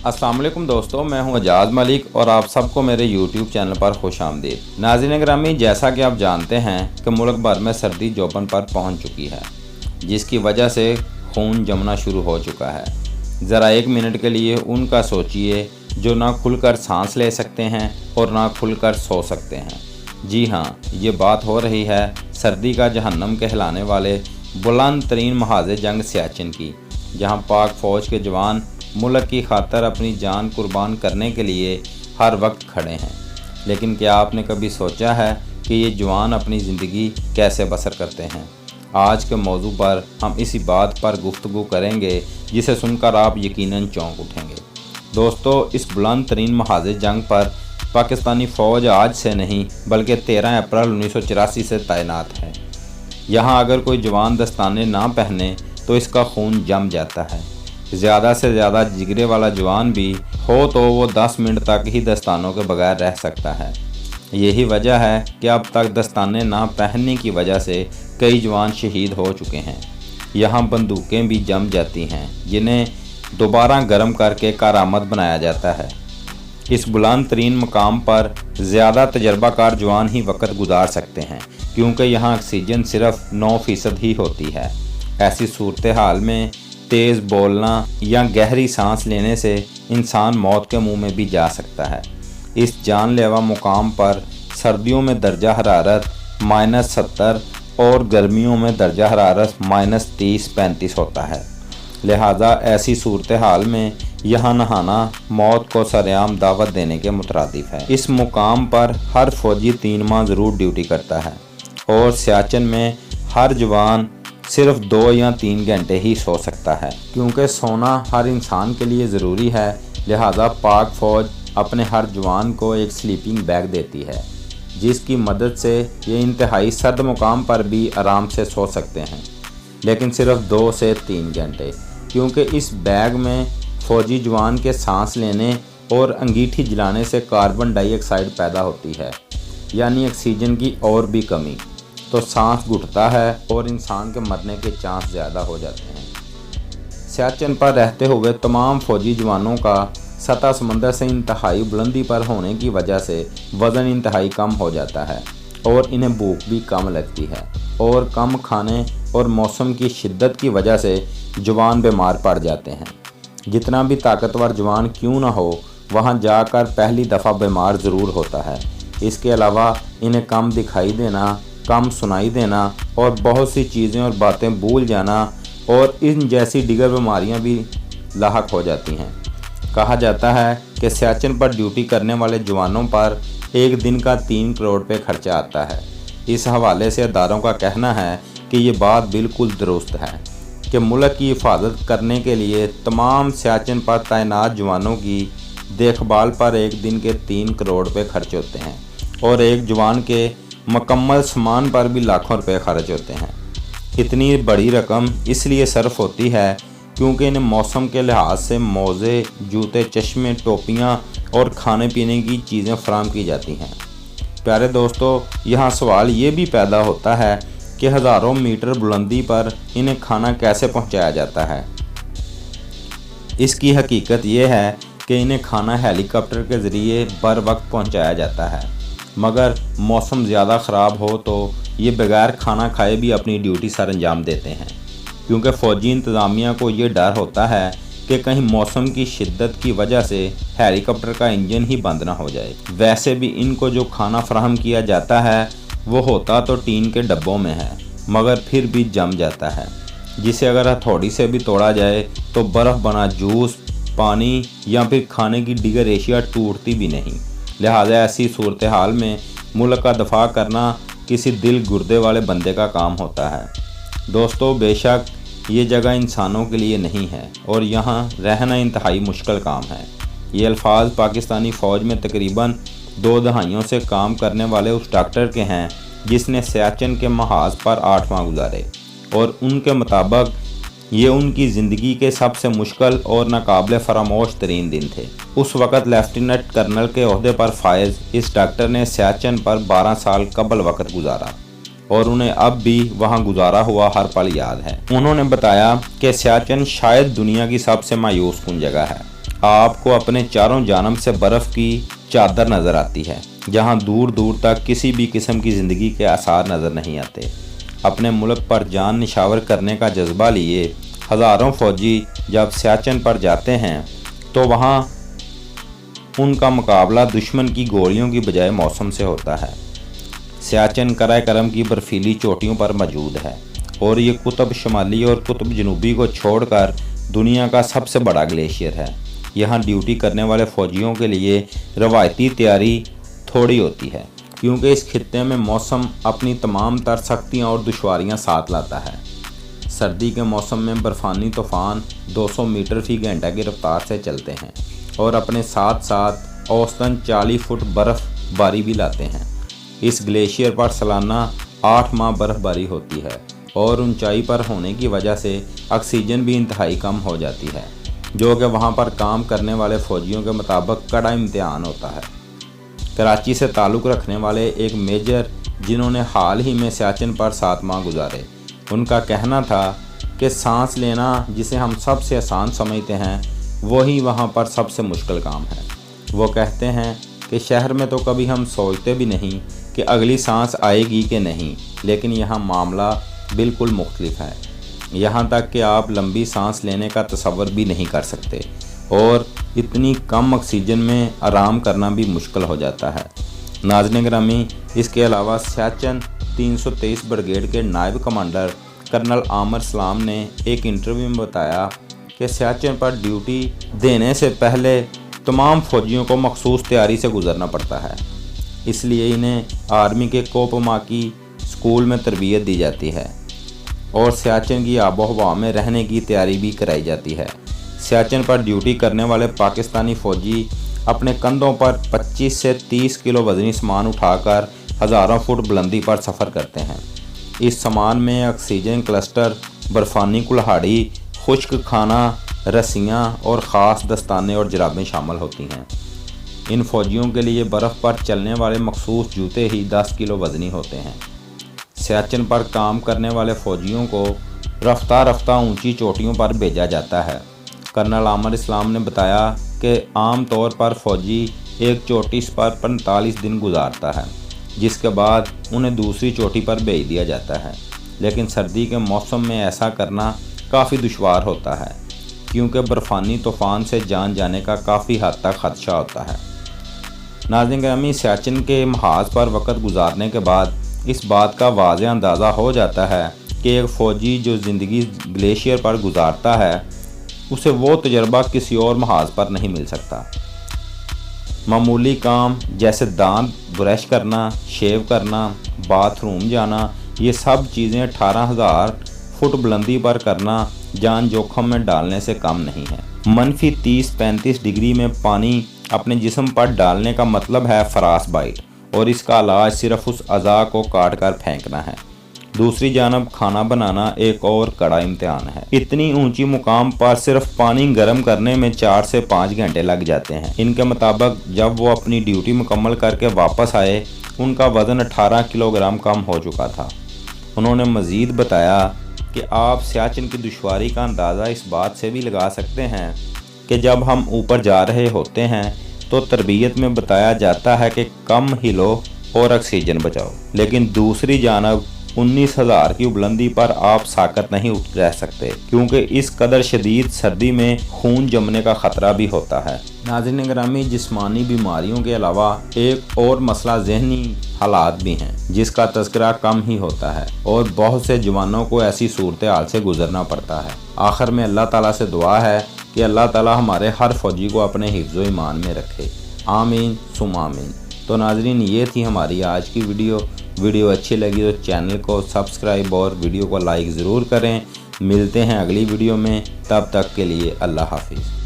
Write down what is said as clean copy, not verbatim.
अस्सलाम वालेकुम दोस्तों, मैं हूं एजाज मलिक और आप सबको मेरे YouTube चैनल पर खुश आमदीद। नाज़रीन गिरामी, जैसा कि आप जानते हैं कि मुल्क भर में सर्दी जोबन पर पहुंच चुकी है, जिसकी वजह से खून जमना शुरू हो चुका है। ज़रा एक मिनट के लिए उनका सोचिए जो ना खुलकर सांस ले सकते हैं और ना खुलकर सो सकते हैं। जी हाँ, ये बात हो रही है सर्दी का जहन्नम कहलाने वाले बुलंद तरीन महाज़े जंग सियाचिन की, जहाँ पाक फ़ौज के जवान मुल्क की खातर अपनी जान कुर्बान करने के लिए हर वक्त खड़े हैं। लेकिन क्या आपने कभी सोचा है कि ये जवान अपनी ज़िंदगी कैसे बसर करते हैं? आज के मौजू पर हम इसी बात पर गुफ्तगू करेंगे जिसे सुनकर आप यकीनन चौंक उठेंगे। दोस्तों, इस बुलंद तरीन महाज़े जंग पर पाकिस्तानी फ़ौज आज से नहीं बल्कि 13 अप्रैल 1984 से तैनात है। यहाँ अगर कोई जवान दस्ताने ना पहने तो इसका खून जम जाता है। ज़्यादा से ज़्यादा जिगरे वाला जवान भी हो तो वो 10 मिनट तक ही दस्तानों के बगैर रह सकता है। यही वजह है कि अब तक दस्ताने ना पहनने की वजह से कई जवान शहीद हो चुके हैं। यहाँ बंदूकें भी जम जाती हैं जिन्हें दोबारा गर्म करके कारआमद बनाया जाता है। इस बुलंद तरीन मकाम पर ज़्यादा तजर्बाकार जवान ही वक्त गुजार सकते हैं, क्योंकि यहाँ ऑक्सीजन सिर्फ 9% ही होती है। ऐसी सूरत हाल में तेज़ बोलना या गहरी सांस लेने से इंसान मौत के मुंह में भी जा सकता है। इस जानलेवा मुकाम पर सर्दियों में दर्जा हरारत -70 और गर्मियों में दर्जा हरारत -30-35 होता है। लिहाजा ऐसी सूरत हाल में यहाँ नहाना मौत को सरेआम दावत देने के मुतरादिफ है। इस मुकाम पर हर फौजी 3 माह ज़रूर ड्यूटी करता है और सियाचिन में हर जवान सिर्फ 2 या 3 घंटे ही सो सकता है। क्योंकि सोना हर इंसान के लिए ज़रूरी है, लिहाजा पाक फ़ौज अपने हर जवान को एक स्लीपिंग बैग देती है, जिसकी मदद से ये इंतहाई सर्द मुकाम पर भी आराम से सो सकते हैं, लेकिन सिर्फ 2 से 3 घंटे। क्योंकि इस बैग में फ़ौजी जवान के सांस लेने और अंगीठी जलाने से कार्बन डाइऑक्साइड पैदा होती है, यानी ऑक्सीजन की और भी कमी, तो सांस घुटता है और इंसान के मरने के चांस ज़्यादा हो जाते हैं। सियाचिन पर रहते हुए तमाम फ़ौजी जवानों का सतह समंदर से इंतहाई बुलंदी पर होने की वजह से वज़न इंतहाई कम हो जाता है और इन्हें भूख भी कम लगती है, और कम खाने और मौसम की शिद्दत की वजह से जवान बीमार पड़ जाते हैं। जितना भी ताकतवर जवान क्यों ना हो, वहाँ जाकर पहली दफ़ा बीमार ज़रूर होता है। इसके अलावा इन्हें कम दिखाई देना, कम सुनाई देना और बहुत सी चीज़ें और बातें भूल जाना और इन जैसी दिगर बीमारियां भी लाहक हो जाती हैं। कहा जाता है कि सियाचिन पर ड्यूटी करने वाले जवानों पर एक दिन का 3 करोड़ रुपये खर्चा आता है। इस हवाले से अदारों का कहना है कि ये बात बिल्कुल दुरुस्त है कि मुल्क की हिफाजत करने के लिए तमाम सियाचिन पर तैनात जवानों की देखभाल पर एक दिन के 3 करोड़ रुपये खर्च होते हैं और एक जवान के मुकम्मल सामान पर भी लाखों रुपए खर्च होते हैं। इतनी बड़ी रकम इसलिए सर्फ होती है क्योंकि इन्हें मौसम के लिहाज से मोज़े, जूते, चश्मे, टोपियाँ और खाने पीने की चीज़ें फराहम की जाती हैं। प्यारे दोस्तों, यहाँ सवाल ये भी पैदा होता है कि हज़ारों मीटर बुलंदी पर इन्हें खाना कैसे पहुँचाया जाता है। इसकी हकीकत ये है कि इन्हें खाना हेलीकॉप्टर के ज़रिए बर वक्त पहुँचाया जाता है, मगर मौसम ज़्यादा ख़राब हो तो ये बगैर खाना खाए भी अपनी ड्यूटी सर अंजाम देते हैं, क्योंकि फ़ौजी इंतज़ामिया को ये डर होता है कि कहीं मौसम की शिद्दत की वजह से हेलीकॉप्टर का इंजन ही बंद ना हो जाए। वैसे भी इनको जो खाना फराहम किया जाता है वो होता तो टीन के डब्बों में है, मगर फिर भी जम जाता है, जिसे अगर हथौड़ी से भी तोड़ा जाए तो बर्फ़ बना जूस, पानी या फिर खाने की दिगर एशिया टूटती भी नहीं। लिहाजा ऐसी सूरत हाल में मुल्क का दफा करना किसी दिल गुर्दे वाले बंदे का काम होता है। दोस्तों, बेशक ये जगह इंसानों के लिए नहीं है और यहाँ रहना इंतहाई मुश्किल काम है। ये अल्फाज पाकिस्तानी फ़ौज में तकरीबन 2 दहाइयों से काम करने वाले उस डॉक्टर के हैं जिसने सियाचिन के महाज पर 8 माह गुजारे, और उनके मुताबिक ये उनकी ज़िंदगी के सबसे मुश्किल और नाकाबिल फरामोश तरीन दिन थे। उस वक़्त लेफ्टिनेंट कर्नल के ओहदे पर फायज़ इस डॉक्टर ने सियाचिन पर 12 साल कबल वक़्त गुजारा और उन्हें अब भी वहां गुजारा हुआ हर पल याद है। उन्होंने बताया कि सियाचिन शायद दुनिया की सबसे मायूस कुन जगह है آپ کو اپنے چاروں جانب سے برف کی چادر نظر آتی ہے، جہاں دور دور تک کسی بھی قسم کی زندگی کے آثار نظر نہیں آتے۔ اپنے ملک پر جان نشاور کرنے کا جذبہ لیے ہزاروں فوجی جب سیاچن پر جاتے ہیں تو وہاں ان کا مقابلہ دشمن کی گولیوں کی بجائے موسم سے ہوتا ہے۔ سیاچن کرۂ کرم کی برفیلی چوٹیوں پر موجود ہے اور یہ قطب شمالی اور قطب جنوبی کو چھوڑ کر دنیا کا سب سے بڑا گلیشیئر ہے۔ یہاں ڈیوٹی کرنے والے فوجیوں کے لیے روایتی تیاری تھوڑی ہوتی ہے، کیونکہ اس خطے میں موسم اپنی تمام تر سختیاں اور دشواریاں ساتھ لاتا ہے۔ سردی کے موسم میں برفانی طوفان 200 میٹر فی گھنٹہ کی رفتار سے چلتے ہیں اور اپنے ساتھ ساتھ اوسطاً 40 فٹ برف باری بھی لاتے ہیں۔ اس گلیشیئر پر سالانہ 8 ماہ برف باری ہوتی ہے اور اونچائی پر ہونے کی وجہ سے آکسیجن بھی انتہائی کم ہو جاتی ہے، جو کہ وہاں پر کام کرنے والے فوجیوں کے مطابق کڑا امتحان ہوتا ہے۔ کراچی سے تعلق رکھنے والے ایک میجر جنہوں نے حال ہی میں سیاچن پر 7 ماہ گزارے، ان کا کہنا تھا کہ سانس لینا جسے ہم سب سے آسان سمجھتے ہیں وہی وہاں پر سب سے مشکل کام ہے۔ وہ کہتے ہیں کہ شہر میں تو کبھی ہم سوچتے بھی نہیں کہ اگلی سانس آئے گی کہ نہیں، لیکن یہاں معاملہ بالکل مختلف ہے۔ یہاں تک کہ آپ لمبی سانس لینے کا تصور بھی نہیں کر سکتے اور اتنی کم آکسیجن میں آرام کرنا بھی مشکل ہو جاتا ہے۔ ناظرین گرامی، اس کے علاوہ سیاچن 323 بریگیڈ کے نائب کمانڈر کرنل عامر سلام نے ایک انٹرویو میں بتایا کہ سیاچن پر ڈیوٹی دینے سے پہلے تمام فوجیوں کو مخصوص تیاری سے گزرنا پڑتا ہے، اس لیے انہیں آرمی کے کوپماکی اسکول میں تربیت دی جاتی ہے اور سیاچن کی آب و ہوا میں رہنے کی تیاری بھی کرائی جاتی ہے۔ سیاچن پر ڈیوٹی کرنے والے پاکستانی فوجی اپنے کندھوں پر 25 سے 30 کلو وزنی سامان اٹھا کر ہزاروں فٹ بلندی پر سفر کرتے ہیں۔ اس سامان میں آکسیجن کلسٹر، برفانی کلہاڑی، خشک کھانا، رسیاں اور خاص دستانے اور جرابیں شامل ہوتی ہیں۔ ان فوجیوں کے لیے برف پر چلنے والے مخصوص جوتے ہی 10 کلو وزنی ہوتے ہیں۔ سیاچن پر کام کرنے والے فوجیوں کو رفتہ رفتہ اونچی چوٹیوں پر بھیجا جاتا ہے۔ کرنل عامر اسلام نے بتایا کہ عام طور پر فوجی ایک چوٹی پر 45 دن گزارتا ہے، جس کے بعد انہیں دوسری چوٹی پر بھیج دیا جاتا ہے، لیکن سردی کے موسم میں ایسا کرنا کافی دشوار ہوتا ہے، کیونکہ برفانی طوفان سے جان جانے کا کافی حد تک خدشہ ہوتا ہے۔ ناظرین گرامی، سیاچن کے محاذ پر وقت گزارنے کے بعد اس بات کا واضح اندازہ ہو جاتا ہے کہ ایک فوجی جو زندگی گلیشیئر پر گزارتا ہے اسے وہ تجربہ کسی اور محاذ پر نہیں مل سکتا۔ معمولی کام جیسے دانت برش کرنا، شیو کرنا، باتھ روم جانا، یہ سب چیزیں 18,000 فٹ بلندی پر کرنا جان جوخم میں ڈالنے سے کم نہیں ہے۔ منفی 30-35 ڈگری میں پانی اپنے جسم پر ڈالنے کا مطلب ہے فراس بائٹ، اور اس کا علاج صرف اس اعضاء کو کاٹ کر پھینکنا ہے۔ دوسری جانب کھانا بنانا ایک اور کڑا امتحان ہے۔ اتنی اونچی مقام پر صرف پانی گرم کرنے میں 4 سے 5 گھنٹے لگ جاتے ہیں۔ ان کے مطابق جب وہ اپنی ڈیوٹی مکمل کر کے واپس آئے ان کا وزن 18 کلو گرام کم ہو چکا تھا۔ انہوں نے مزید بتایا کہ آپ سیاچن کی دشواری کا اندازہ اس بات سے بھی لگا سکتے ہیں کہ جب ہم اوپر جا رہے ہوتے ہیں تو تربیت میں بتایا جاتا ہے کہ کم ہلو اور آکسیجن بچاؤ، لیکن دوسری جانب 19,000 کی بلندی پر آپ ساکت نہیں رہ سکتے، کیونکہ اس قدر شدید سردی میں خون جمنے کا خطرہ بھی ہوتا ہے۔ ناظرین گرامی، جسمانی بیماریوں کے علاوہ ایک اور مسئلہ ذہنی حالات بھی ہیں، جس کا تذکرہ کم ہی ہوتا ہے اور بہت سے جوانوں کو ایسی صورتحال سے گزرنا پڑتا ہے۔ آخر میں اللہ تعالیٰ سے دعا ہے کہ اللہ تعالیٰ ہمارے ہر فوجی کو اپنے حفظ و ایمان میں رکھے، آمین ثم آمین۔ تو ناظرین، یہ تھی ہماری آج کی ویڈیو اچھی لگی تو چینل کو سبسکرائب اور ویڈیو کو لائک ضرور کریں۔ ملتے ہیں اگلی ویڈیو میں، تب تک کے لیے اللہ حافظ۔